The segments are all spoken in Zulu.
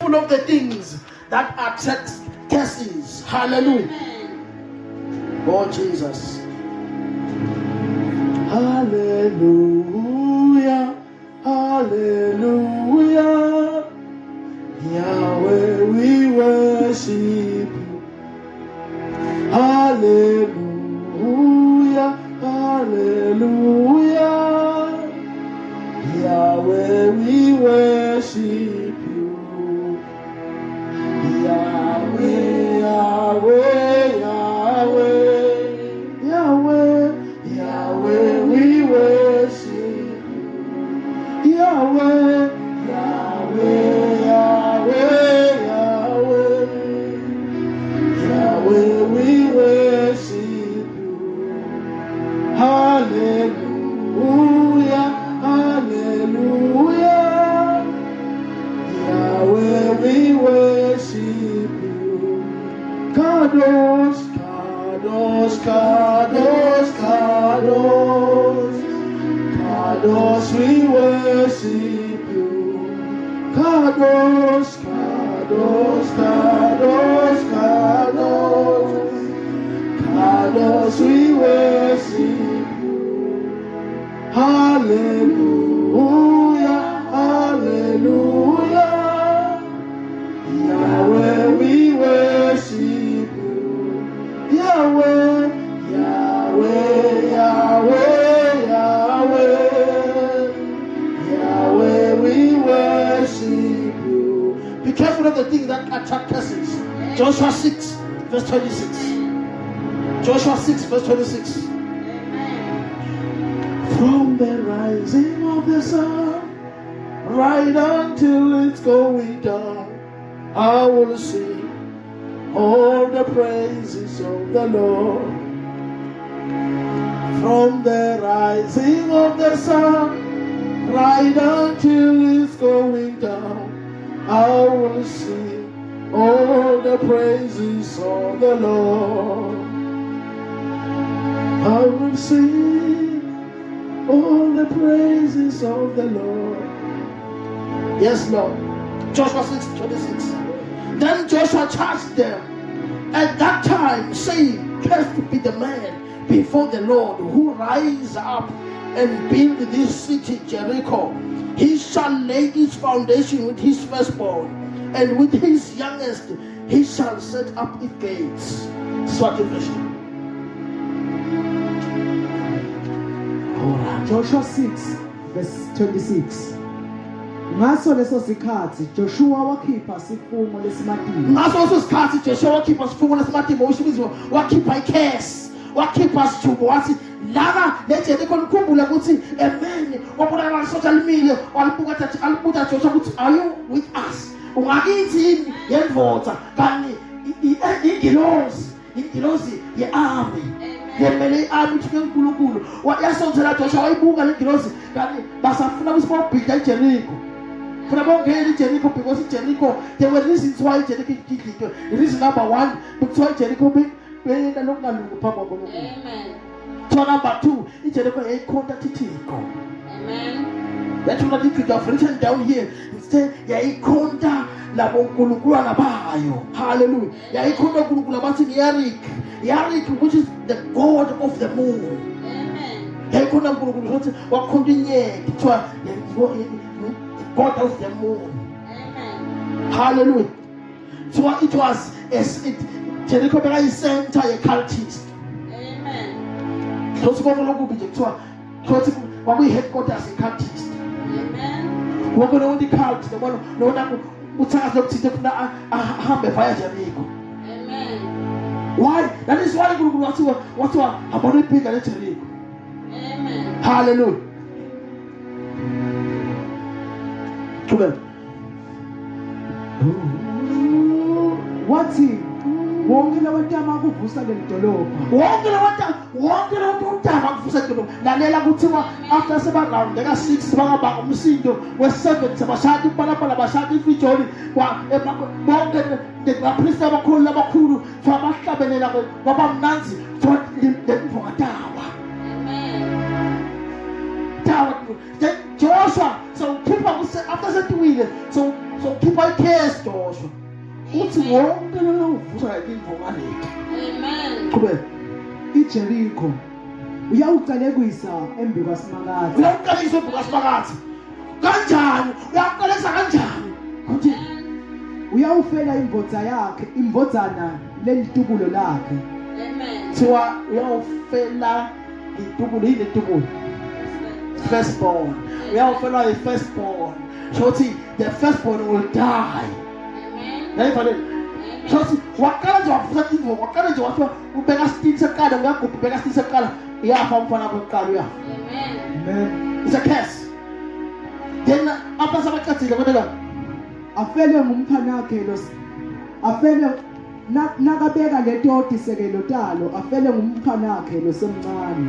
careful of the things that attract curses. Hallelujah. Oh Jesus. Hallelujah. Hallelujah. Yahweh, we worship you. Hallelujah. Hallelujah. Yahweh, we worship you. Yahweh, Yahweh, Yahweh, Yahweh, Yahweh, we worship you. Yahweh, Yahweh, Yahweh, Yahweh, Yahweh, we worship you. Hallelujah, hallelujah. Yahweh, we worship you. Kadosh, Kadosh, Kadosh, Kadosh, Kadosh, we worship you. Kadosh, Kadosh, Kadosh, Kadosh, Kadosh, we worship you. Hallelujah, hallelujah. Yahweh, we worship you. Yahweh, Yahweh, Yahweh, Yahweh, Yahweh, we worship you. Be careful of the things that attract curses. Joshua 6, verse 26. Joshua 6, verse 26. From the rising of the sun right until it's going down, I will sing all the praises of the Lord. From the rising of the sun right until it's going down, I will sing all the praises of the Lord. I will sing all the praises of the Lord. Yes, Lord. Joshua 6:26. Then Joshua charged them at that time, saying, "Cursed be the man before the Lord who rise up and build this city Jericho. He shall lay its foundation with his firstborn, and with his youngest he shall set up its gates." Swati version. Joshua 6 verse 26. Ngaso leso sikhathi Joshua wakhipha sifungo lesimadini. Ngaso leso sikhathi Joshua wakhipha sifungo lesimadini, usho wakhipha ikhesi, wakhipha isithubo, wathi laba leJericho likhumbula ukuthi emene wabulala isosha limile, alibuka Joshua ukuthi, "Are you with us?" Ungakithi yini yendvodza kani ingilosi ye-army. Yemele i-army ukuthi uNkulunkulu yasonzela Joshua, wayibuka le ngilosi kanti basafuna ukuthi bawubhida iJericho. Funa bawungena iJericho because iJericho, there were reasons why iJericho ididlikwe. Reason number one, kuthiwa iJericho beyenda lokungalungi phambi kwaNkulunkulu. Amen. Number two, iJericho yayikhonta Thixo. Amen. That's what I have written down here. Instead, yayikhonta labo nkulunkulu bayo. Hallelujah. Yayikhonta uNkulunkulu abathi Yarik, which is the god of the moon. Amen. Yayikhonta uNkulunkulu ukuthi wakhonta inyanga, kuthiwa god of the moon. Amen. Hallelujah. So it was Jericho center a cultist. Amen. So we headquarters in cultist. Amen. We're going to only cult the one no hambe via Jericho. Amen. Why? That is why we want to about Jericho. Amen. Hallelujah. Wathi wonke labatama ukuvusa lelidolobha. Wonke labatama ukuvusa lelidolobha. Lalela kuthiwa after sebaround deka 6 bakaba umsindo we7 sebashaya impalapala bashaya ifijoli kwa bonke lebapriest abakhulu fabahlabelela kwabamnanzi lemvokatawa. Amen. Tawa Joshua so people after that we so So khipha ikhesi Joshua. Uthi wonke lo uvusa imvo ngaleti. Amen. Qhubeka. iJericho uyawucalekisa embi kwaSimakade. Uyaqalisa ubukasibakathi. Kanjani? Uyaqalisa kanjani? Uthi Uyawufela imvodzana lelitubulo lakhe. Amen. thiwa uyawufela itubulo yini itubulo? Firstborn. Uyawufela i-firstborn. So the firstborn will die. Amen. Right? So wakala nje wafusa imvo, wakala nje wathi ubeka stini sekala, uyagubha ubeka stini sekala, iyafa umfana kokuqala uyafa. Amen. Amen. It's a curse. Then after sabaqathile kodwa Afele ngumkhanakhe afele nakabeka letoti sekelo talo afele ngumkhanakhe losemncane.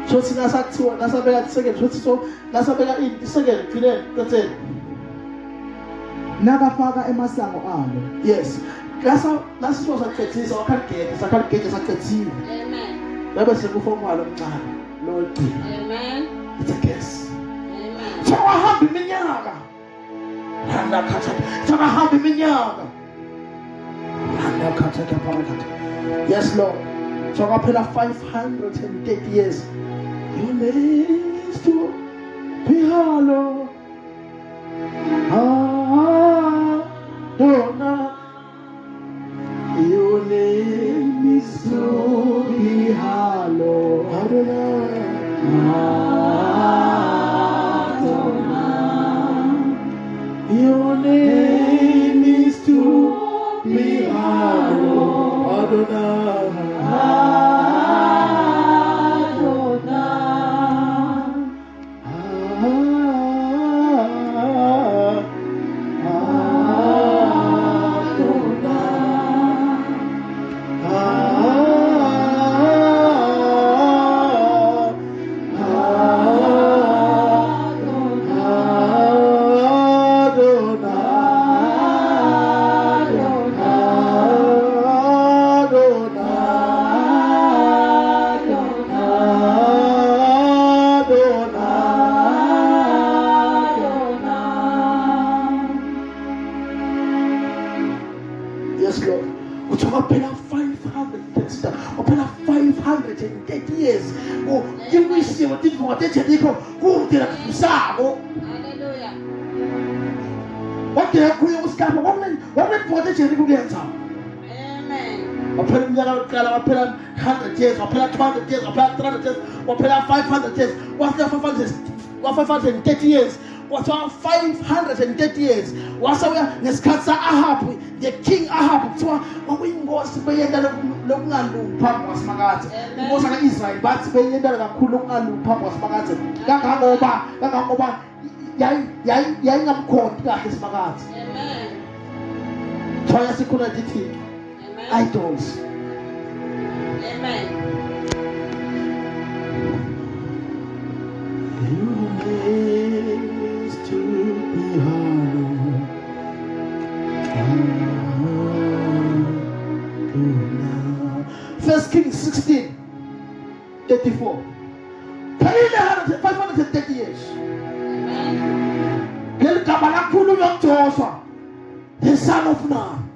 so thina sakuthiwa nasabeka second so nasabeka second phile lethe Nakafaka emasango alo. yes lasiso sakhethisa wakhaligeke sakhethiwe Amen. bebe sekufomala omncane lo gcina. Amen. It's a curse. Amen. So wahamba iminyaka wahamba iminyaka yes Lord. So kwaphela 530 years. Your name is to be hallowed. Adonai. Your name is to be hallowed. Adonai. Your name is to be hallowed. Adonai. Yes, Lord. We're talking about 530 years. Oh, you will see what did what they tell you. Who did a sabo? Hallelujah. What the hell was coming? What did they tell you? Amen. I put him down, I put him 100 years, I put him 200 years, I put him 300 years, I put him 500 years. What's the 530 years? What's 530 years? What's the Ahab, the king Ahab? So when we was paying the Lungalu Pamos Magati, it was like Israel, but paying the Kulungalu Pamos Magati. Gagamoba, Yang called his Magati. Amen. Try as you couldn't did Amen. idols. Amen. Your name is to be hallowed. First Kings 16, 34. 530 years. Amen. Joshua, the son of Nun.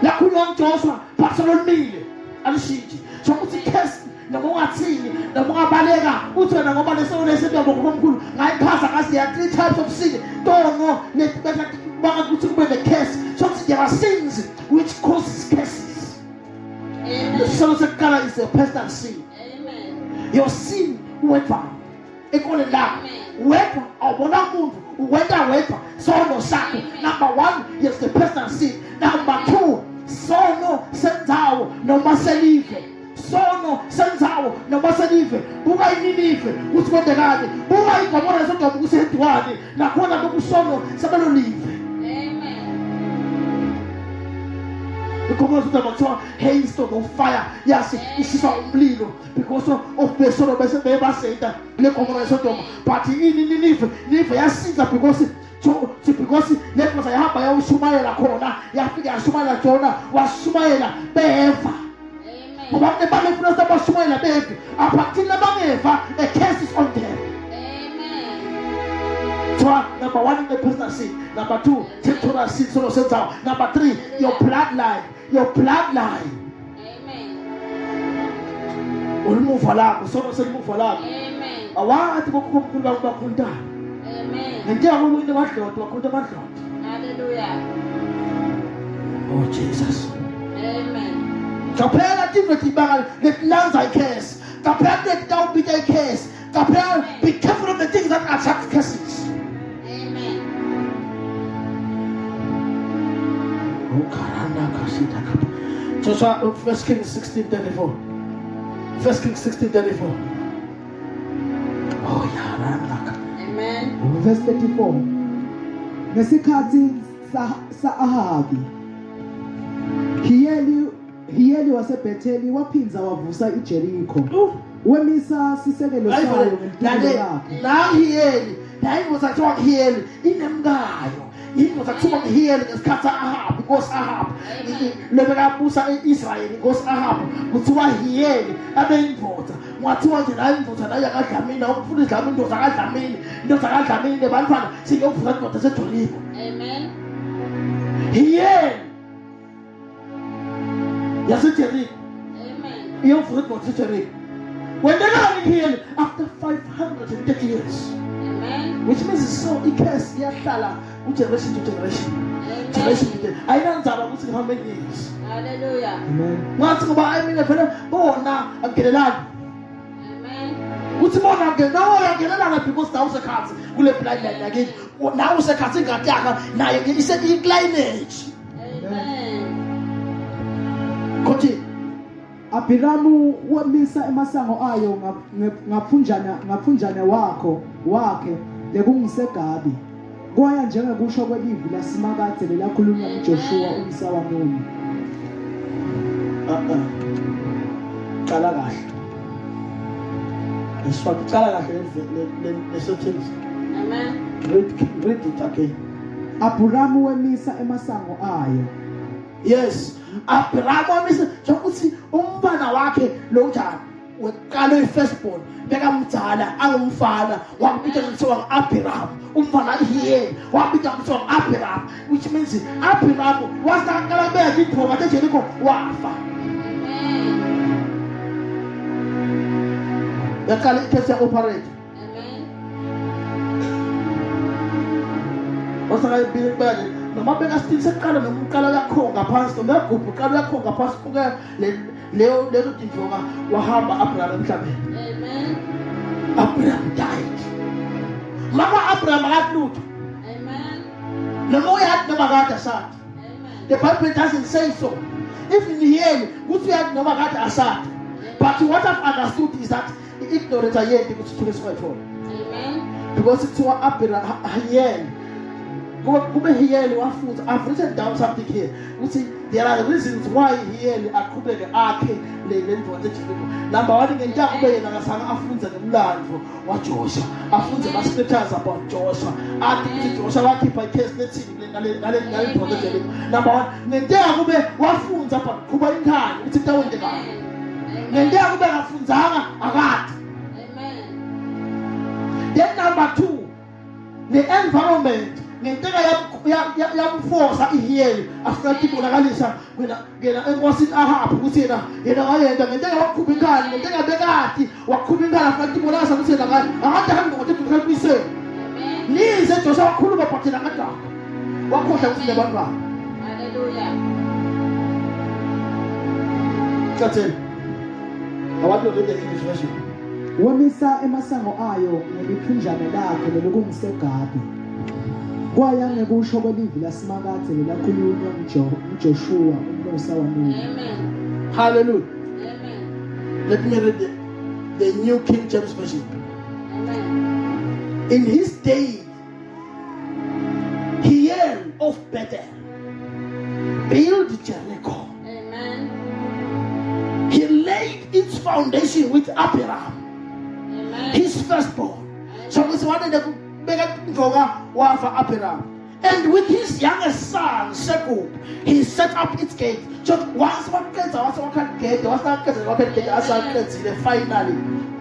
Lakulon Joshua, Pastor Mille, and Shiji. So what's the case? The more sin, the more balega, who's the more the soul is the more like Pastor, there are 3 types of sin. Don't know, let the case. So there are sins which causes curses. The son of the color is a personal sin. Amen. Your sin weapon. Equally that weapon of one weapon. So no sack. Number 1 is the personal sin. Number 2, so no sentao no masalive. Sono senzawo nabasalive buka ininive uthi kwende kade buka igomora sonke bukusendwane nakhona bokusono sabalolive. Amen. Igomora sonke bakuthiwa hailstone of fire yasi ishisa umlilo because of besono bese bebasenda le gomora sonke but ininive yasinza because let was yahamba yawushumayela khona yafika yashumayela Jona washumayela beva. About the Bible for us about Shmuel baby. A partir de la a curse is on them. Amen. Number 1 in the personal seed. Number 2, temporal seed. Number 3, your bloodline. Your bloodline. Amen. Move along. Move along. Amen. Awati kokukhulu bakunda. Amen. Njengoba umuntu wadlotshwa bakunda badlotshwa. Hallelujah. Oh Jesus. Amen. Kapela tingothi banga letlanza icase. Kapela letawubita icase. Kapela be careful of the things that attract cases. Amen. Oh karanda kasita kapa. Joshua 1 Kings 16:34. 1 Kings 16:34. Oh yaranda. Amen. Verse 34. Ngesikhathi sa-Ahabi, Hiyeli wasebetheli waphinza wavusa iJerikho. Wemisa sisekelo sayo ngempilo yakhe. Hiyeli. Indlozi akuthiwa Hiyeli inemkayo. Indlozi akuthiwa Hiyeli ngesikhathi sa-Ahabi, inkosi Ahab. Lebekabusa e-Israyeli, inkosi Ahab. Kuthiwa Hiyeli abeyindoda. Ngathiwa nje nayo indoda nayo akadlamini, awufuna idlame indoda akadlamini. Indoda akadlamini bantwana siyovusa indoda seJerikho. Amen. Hiyeli yaseJerikho. Amen. Iyovusa indoda seJerikho. When they are Hiyeli after 530 years. Amen. Which means so icase iyahlala generation to generation. Generation to generation. Ayinanzaba ukuthi how many years. Hallelujah. Amen. Ngathi ngoba ayimile phela bona angenelana. Amen. Uthi bona angenelana because nawe usekhathi kule bloodline yakini. Nawe usekhathi ingadi yakhe nayo ise lineage. Amen. Continue. Abhiramu wamisa emasango ayo ngaphunjana wakhe lekungisegabi. Kwaya njengekusho kwelivi lasimakade lelakhulunywa uJoshua umsa waNuni. Qala kahle. Qala kahle le sentence. Amen. Read it again. Abhiramu wamisa emasango ayo. Yes. Abraham wamisa ukuthi umfana wakhe lo njani weqala firstborn bekamdala angumfana wabita kuthiwa Abraham umfana Hiyeli wabita kuthiwa Abraham, which means Abraham wasaqala beke iphoma leJerikho wafa. Amen. Yaqala ikhethe operate. Amen. Wasaqala beke noma beka still seqala nomqala yakho ngaphansi nomgubhu qala yakho ngaphansi kuke leyo tintoka wahamba Abraham emhlabeni. Amen. Abraham died. Mama Abraham akathlutho. Amen. Noma uyathi noma kade asathe. Amen. The Bible doesn't say so. Even Hiyeli kuthi uyathi noma kade asathe. But what I've understood is that ignorance ayendi ukuthi thule sikwayithola. Amen. Because it's what Abraham Hiyeli. Kube Hiyeli wafunza. I've written down something here. You see, there are reasons why Hiyeli aqhubeke akhe le ndoda eJerikho. Number 1, ngenja kube yena ngasanga afunze ngemlandvo waJoshua. Afunze ama scriptures about Joshua. Athi ukuthi Joshua wakhipha icase lethini ngale ndoda eJerikho. Number 1, ngenja kube wafunza about kuba inkani ukuthi tawende kahle. Ngenja kube ngafunzanga akade. Amen. Then number 2, the environment ngenteka yamforsa iHiyeli afuna ukubonakalisa ngena enkosini Ahab ukuthi yena ngayenda ngenteka wakhupha inkani ngenteka bekade wakhupha inkani afuna ukubonakalisa ukuthi yena akade hambe ngokuthi ukhulise nize Joshua wakhuluma phathina kadaka wakhohlwa ukuthi nebantwana. Hallelujah. Cathel I want to read the English version. Wamisa emasango ayo ngeliphunjana lakhe lekungisegabi. Kwaya ngekusho kwelivi lasimakade lelakhulunywa uJoshua umsa waNuni. Amen. Hallelujah. Amen. Let me read the New King James Version. Amen. In his day, Hiyeli of Bethel built Jericho. Amen. He laid its foundation with Abraham, Amen. his firstborn. So it's one of the bigger wafa Abraham. And with his youngest son, Shekub, he set up its gate. Just once one gate, finally,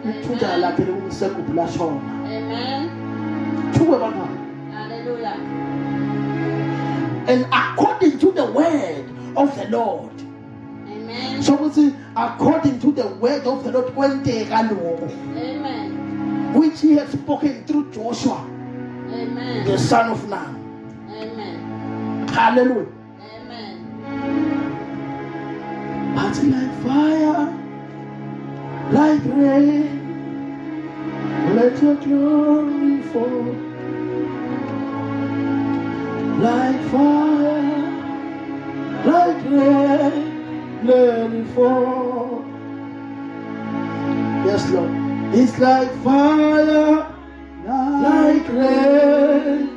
Amen. Shekub. Amen. Two of them. and according to the word of the Lord. Amen. So we see, according to the word of the Lord, Amen. which he had spoken through Joshua, Amen. the son of Nun. Amen. Hallelujah. Amen. But like fire, like rain, let your glory fall. Like fire, like rain, let it fall. Yes, Lord. It's like fire, like rain,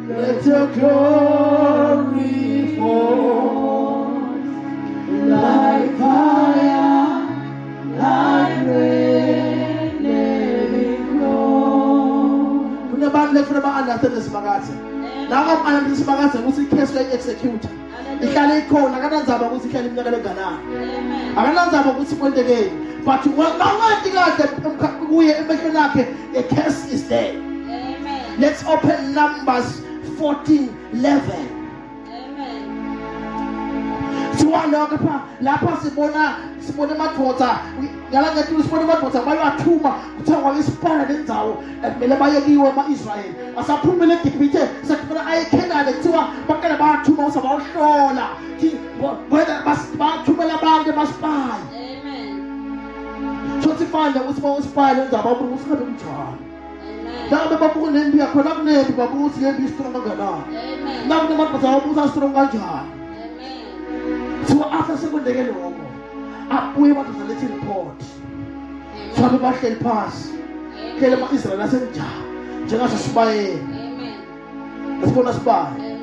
let your glory fall. Like fire, like rain, let it flow. Kunabantu lefuna ba-understand isimakathi. Nako am-understand isimakathi ukuthi i-case way-executor ihlale ikhona, akanandzaba ukuthi ihlale iminyaka enganani, akanandzaba ukuthi kwentekeni, but nangathi kahle kuye emehlweni akhe, the case is there. Amen. Let's open Numbers 14:11. Lapha sibona amadoda ngalangethi sibona amadoda bayathuma kuthiwa kwakisiphala lendzawo ekumele bayekiwe ama-Israyeli asaphumile eGibhithe sekufuna aye eKhenani kuthiwa baqale bayathuma ukuthi bawuhlola whether bathumela abantu emasipaya. Amen. So sifanda ukuthi bawusipaya lendzawo babuka ukuthi ngabe kunjani. Amen. Nabe babuka nempi yakhona kunempi babuka ukuthi lempi istrong kangakanani. Amen. Nakunemadoda babuka strong kanjani. So after sekwendeke lokho abuye badoda lethi report. So abe bahleli phasi phela ama-Israyeli asenjani njengaso sibayeni. Amen. Asibona sibaye. Amen.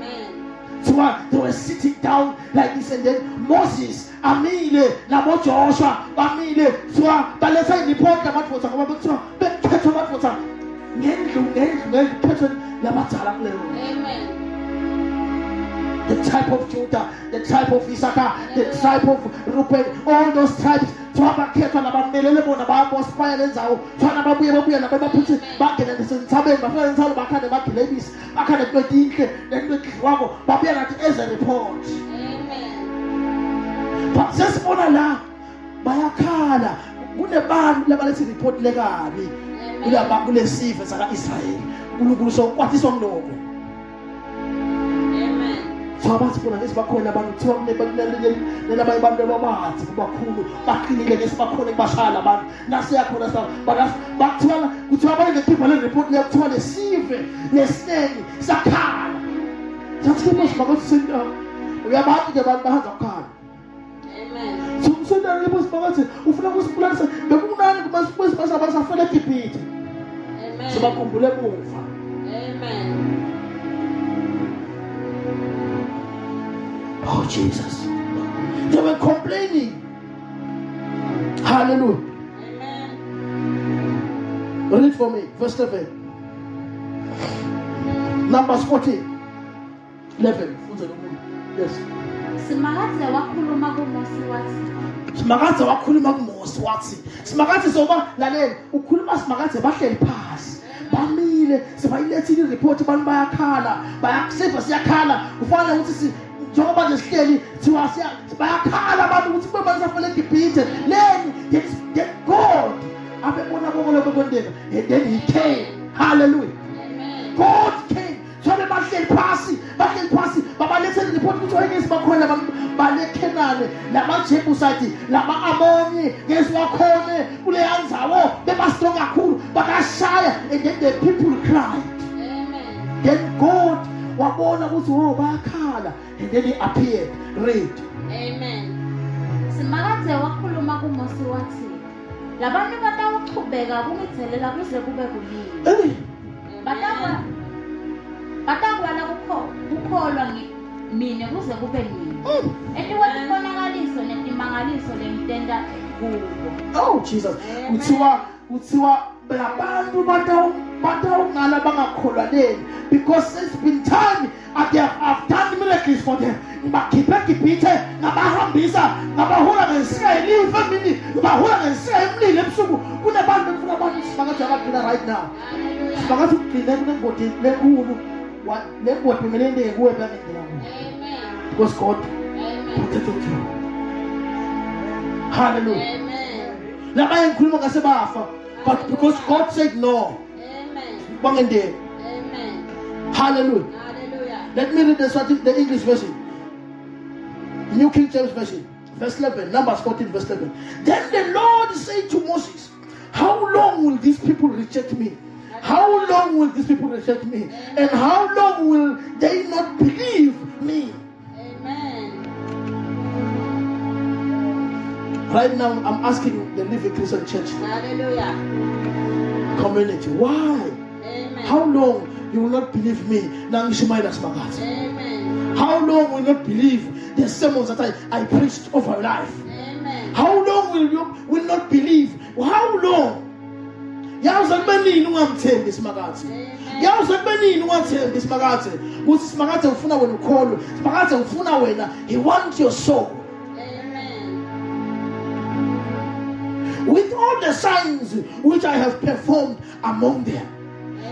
So they were sitting down like this, and then Moses amile nabo Joshua bamile. So baletha ireport lamadoda ngoba bekuthiwa bekhethwa amadoda ngendlu khethwa labadala kuleyo. Amen. The tribe of Judah, the tribe of Issachar, the tribe of Reuben, all those tribes. Twabakhetha nabamelele bona babospaya lenzawo. Thwana babuye nabaphuthi bangena nesenthabeni bafika ensalo bakhande bagilebisi bakhande kwethinhle nekwethiwako babuye nathi as a report. Amen. But sesibona la bayakhala kunebantu labalethi report lekabi kule sife saka-Israyeli uNkulunkulu sokwatiswa mnoko. So abasibona ngesibakhona abantu kuthiwa kunabanye abantu ababathi kubakhulu baqinile ngesibakhona kubashaya abantu nasiyakhona kuthiwa abanye ngephimbo le-report kuthiwa lesive lesineni sakhala sathi mosibakathi uyabathi-ke abantu bahanza kukhala. So umsendane lebosibakathi ufuna ukusibulalisa bekumnani basafela eGibhithe sibakhumbule emuva. Amen. Oh Jesus. They were complaining. Hallelujah. Amen. Read for me. Verse 11. Numbers 14:11. Yes. Simakadze wakhuluma kuMose wathi. Simakadze soba lalela ukhuluma simakadze bahleli phasi. Bamile sibayilethile ireport abantu bayakhala bayakuseva siyakhala kufanele ukuthi njengoba nje sihleli thiwa bayakhala abantu ukuthi kube basafela eGibhithe then God abebona konke lokho kwendeka and then he came. Hallelujah. Amen. God came. So bahleli phasi babalethele report ukuthi oyengezi bakhona abantu baleKhenani lamaJebusite lama-Amoni ngesiwakhone kuleya ndzawo bebastrong kakhulu bakashaya and then the people cried. Amen. Then God wabona ukuthi bayakhala and then he appeared. Read. Amen. Simakadze wakhuluma kuMose wathi labantu batawuchubeka kungithelela kuze kube kulini. Batakwala kukholwa mina kuze kube nini. Etiwatibonakaliso netimangaliso lengitenda kubo. Oh Jesus. Kuthiwa labantu batawungala bangakholwa leni because it's been time I've done miracles for them. Ngibakhiphe eGibhithe ngabahambisa ngabahula ngesika elive mini ngabahula ngesika emlilo ebusuku kunabantu befuna abantu simakade abagcina right now. Simakade ugcine kunengodi lenkulu nebhodi bemelendeke kuwe bangendela kuwe. Amen. Because God Amen. protected you. Hallelujah. Amen. Labanye ngikhuluma ngasebafa, but because God said no, Amen. bangendela. Amen. Hallelujah. Hallelujah. Let me read the English version. New King James Version, verse 11, Numbers 14, verse 11. Then the Lord said to Moses, how long will these people reject me? How long will these people reject me? And how long will they not believe me? Amen. Right now, I'm asking the Living Christian Church Hallelujah. community, why? Amen. How long you will not believe me? Amen. How long will you not believe the sermons that I preached over your life? Amen. How long will you not believe? How long? Yaza kubenini ungamthembi isimakathi? Yaza kubenini ungamthembi isimakathi? Kuthi isimakathi ufuna wena ukholwe. Isimakathi ufuna wena, he wants your soul. Amen. With all the signs which I have performed among them.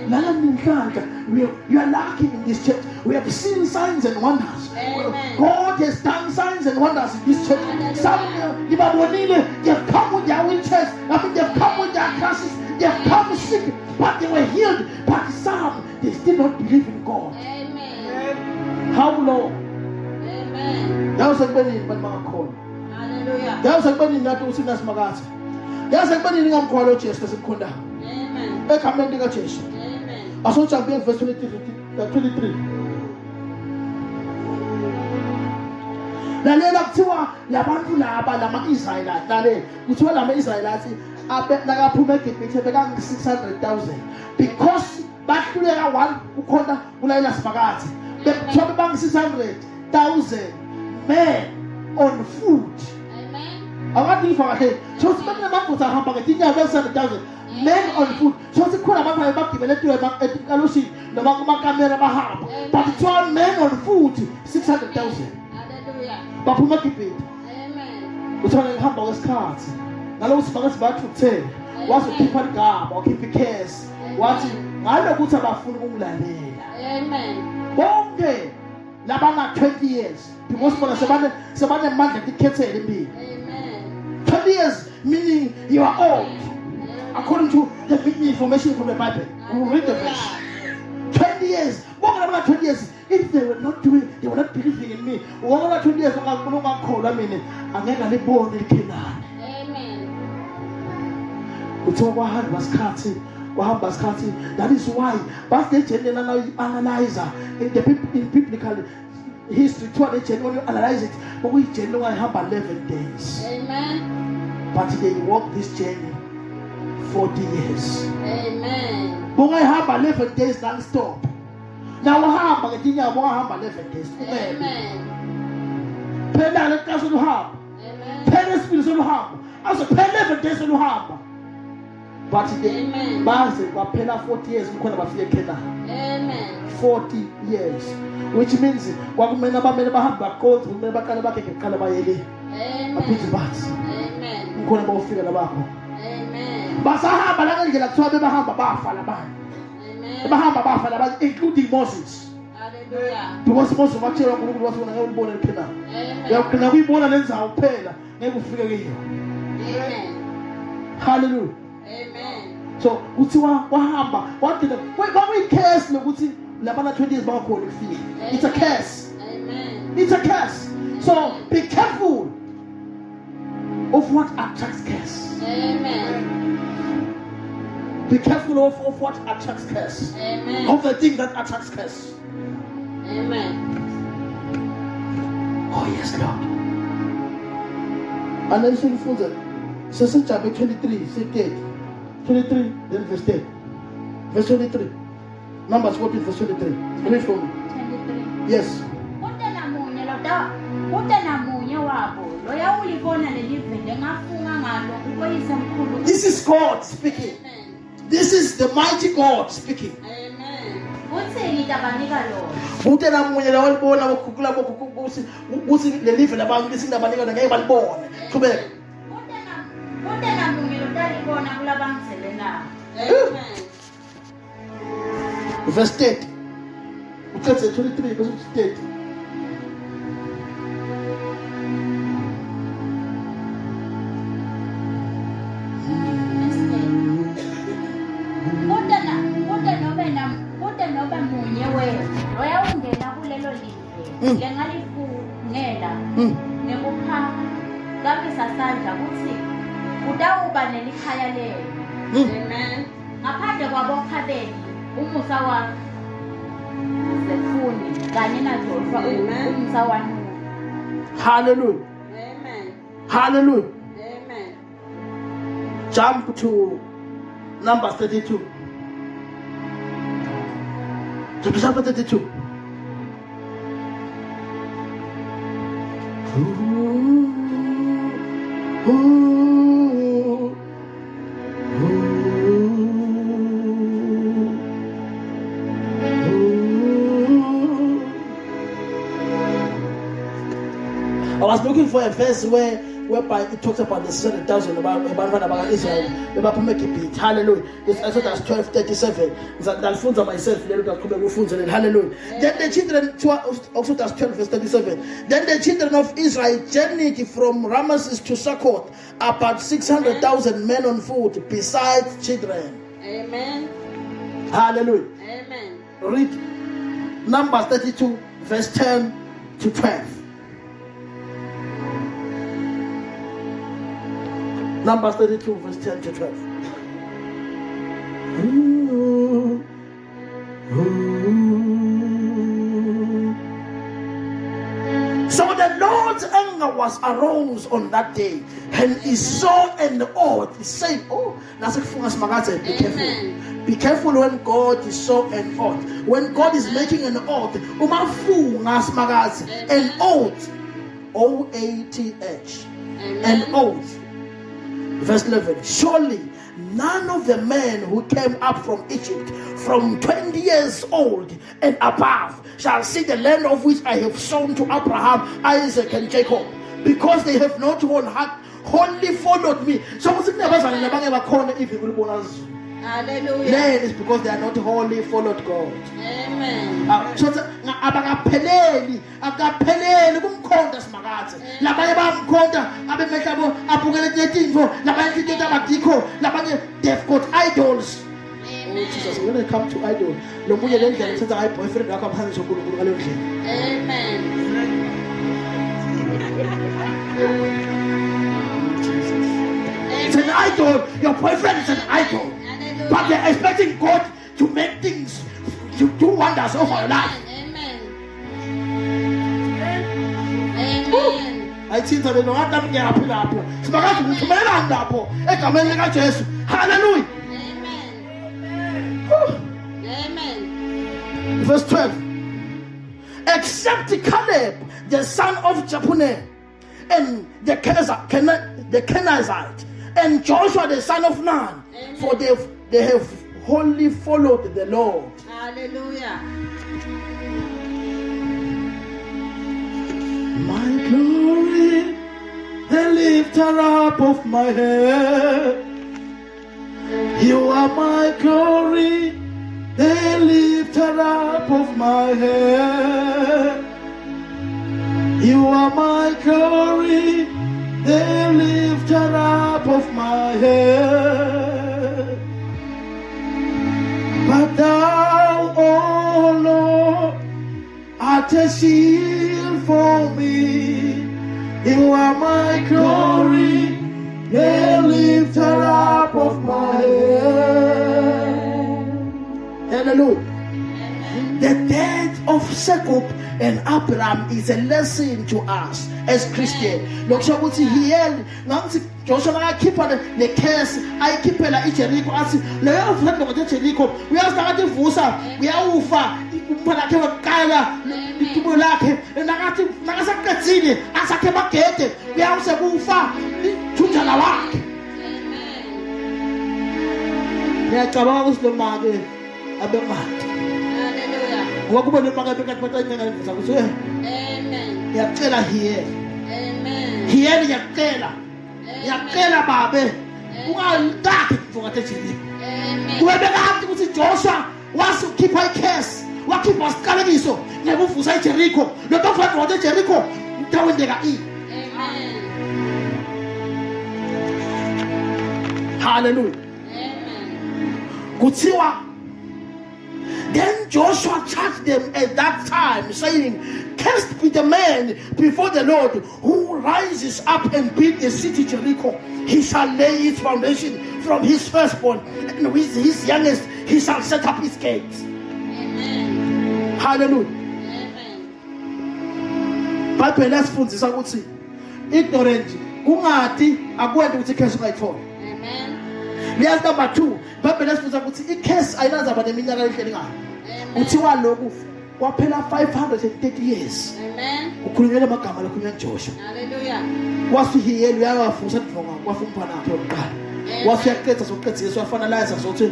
You are lacking in this church. We have seen signs and wonders. Amen. God has done signs and wonders in this church. Some they have come with their wheelchairs. They have come with their crosses. They have come sick, but they were healed. But some, they still not believe in God. Amen. How long? Amen. That was a benny, but my call. Hallelujah. That was a benny, not to see us magazine. That was a benny, I'm calling chest as a conda. Amen. I come in the church. Amen. I saw champion verse 23. Lalela kuthiwa labantu laba lama-Israyelite lalela kuthiwa lama-Israyelite nakaphuma eGibhithe bekangu-600,000 because bahluleka one ukhona kulayela sifakathi bekuthiwa bebangu-600,000 men on foot. Amen. Akandiva kahle so sibenamabutha ahamba ngetinyawo be-600,000 men on foot. So sikhona abantu abagibele ekalosini noma kumakamera bahamba but kuthiwa men on foot 600,000 Hallelujah. baphuma eGibhithe. Amen. Uthona ngihamba kwesikhathi ngalokho sifakathi bathi ukutheni wathi ukhipha ligaba wakhipha ikhesi wathi ngalokuthi abafuni ukungulalela Amen. bonke labana 20 years because bona sebane mandla ekukhethele impilo. Amen. 20 years meaning you are old according to the information from the Bible. We will read the verse. 20 years. Bonke labana 20 years if they were not doing, they were not believing in me. Wona 20 years ungakholwa mina angeke libone iKhanani. Amen. Uthiwa kwahamba isikhathi. That is why but they generally analyze in biblical history to they generally analyze it but we generally have 11 days. Amen. But they walk this journey 40 years. Amen. Bonga ihamba 11 days non-stop. Now uhamba ngetinyawo bonga hamba 11 days. Amen. Phela lekaso luhamba. Amen. Phela isipilo soluhamba. Aso phela 11 days soluhamba. But they baze kwaphela 40 years ukukhona bafike eKhanani. Amen. 40 years. Which means kwakumele abamele bahamba baqonde kumele baqale bakhe ngeqala bayele. Amen. Aphithi bathi. Amen. Ukukhona bawufika labakho. Amen. Basahamba la ngendlela kuthiwa bebahamba bafa labanye. Amen. Bahamba bafa labanye including Moses. Hallelujah. Because Moses watshela uNkulunkulu wathi ngeke ulibone eKhanani. Amen. Uyaqina kuyibona lenzawo kuphela ngeke ufike kiyo. Amen. Hallelujah. Amen. So kuthiwa wahamba wadina kwakuyikhesi lokuthi labana 20 years bangakhona ukufika. It's a curse. Amen. It's a curse. So be careful of what attracts curse. Amen. Be careful of what attracts curse. Amen. Of the thing that attracts curse. Amen. Oh yes, Lord. And then she fulls it. So chapter 23, 23, then verse 10. Verse 23. Numbers 14, verse 23. Read for me. 23. Yes. Kute namunye wabo loya ulibona leli vele ngafunga ngalo ukoyisa mkhulu. This is God speaking. Amen. This is the mighty God speaking. Amen. Uthi ngitabanika lona. Kute namunye la walibona bokhukula bokukusi leli vele abantu lisindabanika ngeke balibone. Qhubeka. Kute namunye lotalibona kulabangizelela. Amen. Verse 30. uqedze 23 bese 30. Kude nobe munye wenu loyawungena kulelo live lengalifungela nekuphakamisa sandla kuthi utawuba nelikhaya lelo. Amen. Ngaphandle kwabokhabeni umusa wakhe Zefuni kanye naJoshua umusa waNuhu. Hallelujah. Amen. Hallelujah. Amen. Jump to Numbers 32. Chapter 32. I was looking for a verse whereby it talks about the 7,000 about Israel. Hallelujah. It's Exodus 12:37. I'll myself. Hallelujah. Then the children, Exodus 12:37. Then the children of Israel journeyed from Ramesses to Succoth, about 600,000 men on foot, besides children. Amen. Hallelujah. Amen. Read Numbers 32, verse 10 to 12. Numbers 32, verse 10 to 12. So the Lord's anger was aroused on that day, and he saw an oath. He said, be careful. Be careful when God is so an oath. When God is making an oath, an oath, O-A-T-H, an oath. Verse 11. Surely none of the men who came up from Egypt from 20 years old and above shall see the land of which I have sown to Abraham, Isaac, and Jacob, because they have not wholly followed me. So Hallelujah. Land is because they are not wholly followed God. Amen. So abakapheleli kumkhonda simakathi labanye bamkhonda abemehlabo abukele ntetintfo labanye into abadikho labanye they've got idols. Oh Jesus, when it comes to idol lo munye le ndlela uthatha ngayo boyfriend wakho aphansi sonkulunkulu ngale ndlela. Amen. Jesus. It's an idol. Your boyfriend is an idol. But they're expecting God to make things, to do wonders over your life. Amen. Amen. I think that no one can get up in that. Hallelujah. Amen. Verse 12. Except Caleb, the son of Jephunneh, and the Kenizzite, and Joshua, the son of Nun, for they have wholly followed the Lord. Hallelujah. My glory, the lifter up of my head. You are my glory, the lifter up of my head. You are my glory, the lifter up of my head. But thou, O Lord, art a shield for me. You are my glory, the lifter up of my head. Hallelujah. The death of Jacob and Abraham is a lesson to us as Christians. Look, so what's here? Joshua, I keep on the case. I keep on the Jericho. I say, "Let us not go to Jericho. We are starting to force. We are over. Mpana kewa kaya. Tumo lake. Nagasa katsini. Asa kewa kete. We are also ufa. Tutala wake. Ya kabawa uslomage. Abemat. Wakuba lumaga bekat patay nga ngayon sa kuso. Amen. Yakela hiye. Amen. Hiye yakela. Yakela babe. Ungaldaki mfungate chini. Amen. Kuwebeka hati kusi Joshua was to keep her case. wakhipha isiqalekiso ngekuvusa iJericho lo tofana wathi iJericho mtawendeka Amen. hallelujah Amen. kuthiwa then Joshua charged them at that time, saying, "Cursed be the man before the Lord who rises up and build the city Jericho. He shall lay its foundation from his firstborn, and with his youngest he shall set up his gates." Amen. Hallelujah. Amen. Bible lesifundisa ukuthi ignorant kungathi akwende ukuthi curse ungayithola. Amen. Liyazi number 2, Bible lesifundisa ukuthi i-curse ayinazaba neminyaka ehleli ngayo. Amen. Kuthiwa lokhu kwaphela 530 years. Amen. Ukhulunywe amagama lokhulunywa Joshua. Hallelujah. Wasihiyela uyawafusa ndivonga kwafumphana apha yokuqala. Amen. Wasiyaqedza sokuqedzisa wafanalize zokuthi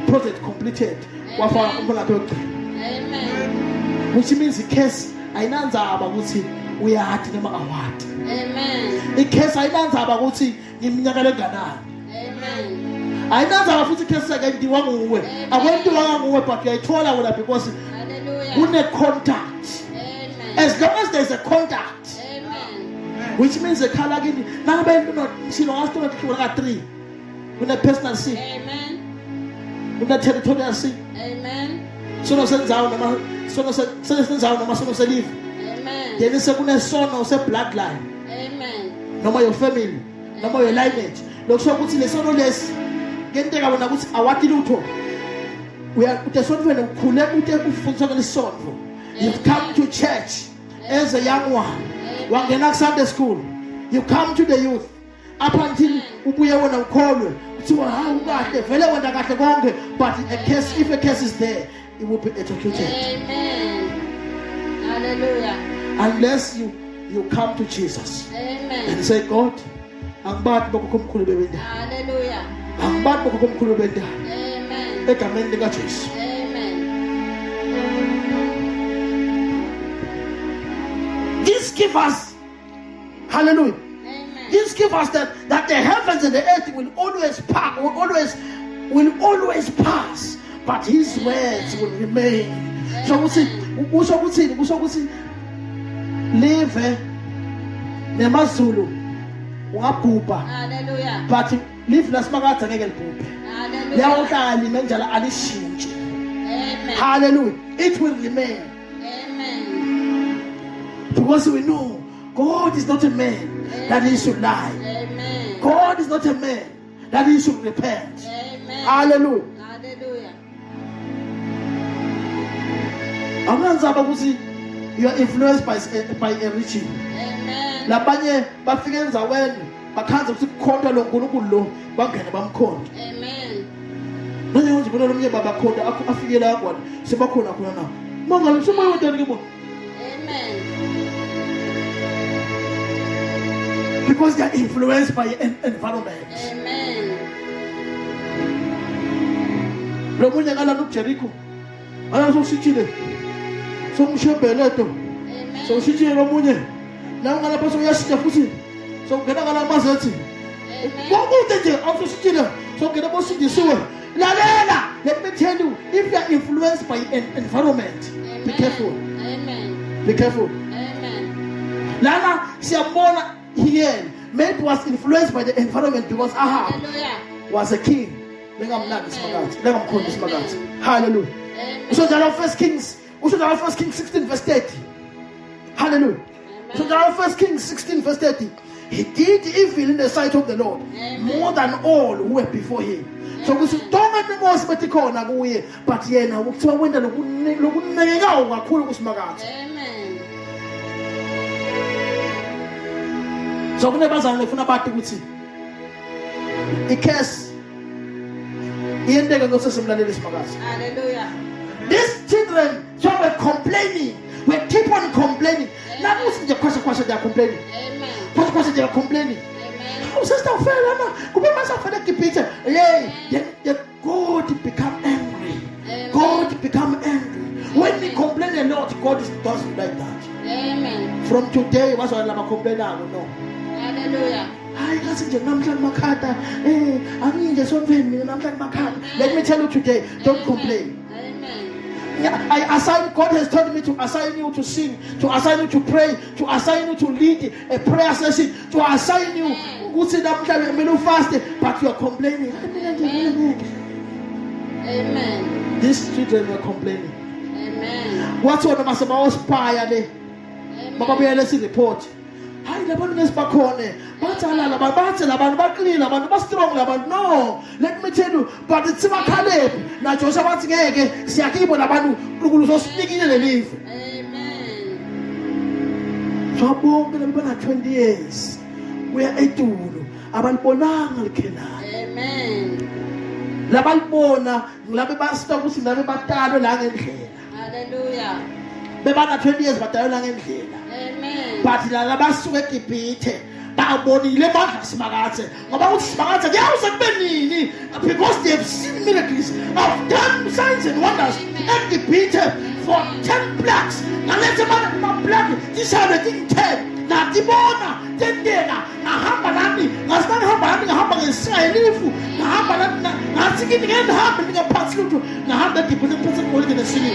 project completed. Wafaka umphana apha yokugcina. Amen. Which means i-curse ayinanzaba ukuthi uyati noma awati. Amen. I-curse ayinanzaba ukuthi ngiminyaka lenganani. Amen. Ayinanzaba futhi i-curse akendiwa nguwe. Akwentiwa nguwe but uyayithola wena because Hallelujah. kune-contact. Amen. As long as there's a contact, Amen. which means ekhala kini nangabe sino ngasitona ka 3 kuna personal sin, Amen. kuna territorial sin, Amen. sono senzayo noma sono selive, Amen. then sekune sono se bloodline Amen. noma your family noma your lineage. Lokusho ukuthi lesono lesi ngenteka wena ukuthi awati lutho utesonto wena ukhule ute ufundiswa ngelisonto. You've come to church as a young one, wangena ku Sunday school, you come to the youth up until ubuye wona ukholwe kuthiwa hawu kahle vele wena kahle konke, but if a case is there, it will be executed Amen. Hallelujah. unless you come to Jesus Amen. and say, God, angibathi bokho omkhulu bebendalo, Hallelujah. angibathi bokho omkhulu bebendalo Amen. egameni likaJesu. Amen. This give us, hallelujah, Amen. this give us that the heavens and the earth will always pass, will always pass, but his words will remain. So kusho ukuthi live nemazulu ungabhubha, Hallelujah. but live lasimakathi angeke libhubhe. Hallelujah. Liyawohlala limenjala alishintshe. Amen. Hallelujah. It will remain. Amen. Because we know God is not a man that he should lie. Amen. God is not a man that he should repent. Amen. Hallelujah. Hallelujah. Akunanzaba ukuthi you are influenced by a regime. Amen. Labanye bafike enzaweni bakhanza ukuthi kukhonta lo nkulunkulu lo bangene bamkhonta. Amen. Manje nje bona lo mnye babakhonta afike la kwathi sebakhona khona na. Mangabe semoya wentoni ke bona? Amen. Because they are influenced by an environment. Amen. Lo munye ngala noJericho. Ala soshitshile. Somshembeleto. Amen. Soshitshile lo munye. Na ngala phaso uyashitsha futhi. Songena ngala mazethi. Amen. Kwakude nje awusoshitshile. Songena bosindisiwe. Lalela. Let me tell you, if you are influenced by an environment, be careful. Amen. Be careful. Amen. Lana siyabona here, maybe was influenced by the environment because Ahab Hallelujah. was a king. Lengamnandi simakathi. Lengamkhonda simakathi. Hallelujah. Amen. So there are 1 Kings 16 verse 30. Hallelujah. So there are 1 Kings 16 verse 30. He did evil in the sight of the Lord more than all who were before him. So we should don't most betikhona kuye, but yena ukuthiwa wenda lokunekekayo kakhulu kusimakathi. Amen. So kunebazana lefuna bathi ukuthi i-curse iyenteka ngosesemlaleli simakathi. Hallelujah. These children so were complaining. We keep on complaining. Now who's the question they are complaining? Amen. Question they are complaining. Amen. Oh, sister fella, man. Kube masa fella kipita. Yeah, then God become angry. Amen. God become angry. When we complain a lot, God doesn't like that. Amen. From today, what's all about complaining? No. Hallelujah. Hayi kasi nje namhlanje makhata anginje sonveni mina namhlanje makhata. Let me tell you today, don't complain. Amen. God has told me to assign you to sing, to assign you to pray, to assign you to lead a prayer session, to assign you to fast, but you are complaining. Amen. These children were complaining. Amen. What's what must about spy there? Mama be let's report. Hi, the one is back on it. But strong. No, let me tell you, but it's my Caleb. Now, Joseph, what's again? Siakibo, Labanu, who speaking in the leaf. Amen. So, I'm going to be 20 years. We are a tool. I'm Bonang Kena. Amen. Labalbona, Labastos, Labatado, Langen. Hallelujah. Bebana 20 years, but I don't know. Amen. But la basuke pite ba boni le ba smagate ngoba uthi smagate kuyawuze kubenini because they have seen miracles of done signs and wonders ekipite for 10 plaques ngalethe ma plaque disale tin 10 na tibona tendeka ngahamba nami ngahamba ngesayelifu ngahamba nami ngathi kini ngihamba ngaphansi lutho ngahamba ngibheke phansi kolike nesini.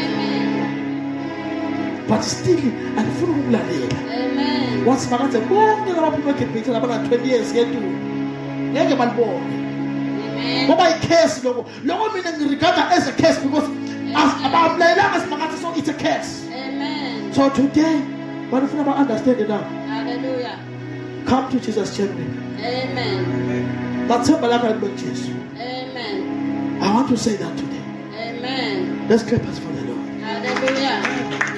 But still, I'm full of Amen. once Magata, bonke abantu bekephethe labana 20 years ngetu. Ngeke balibone. Amen. Ngoba icase lokho mina ngirigada as a case because abamlayelanga simagata so it's a case. Amen. So today, but if you never understand it now, Hallelujah. come to Jesus chamber. Amen. That's how Malaka and Jesus. Amen. I want to say that today. Amen. Let's clap us for the Lord. Hallelujah.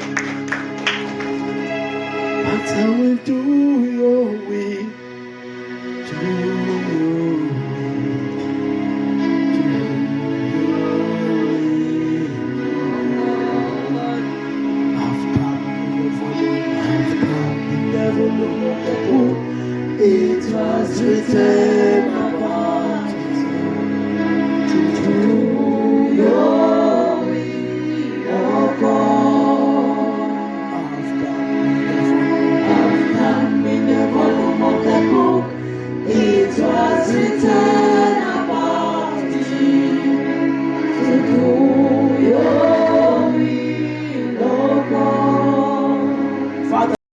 But I will do your way. Do your way. I've come for you. I've come. Never look at the It was written.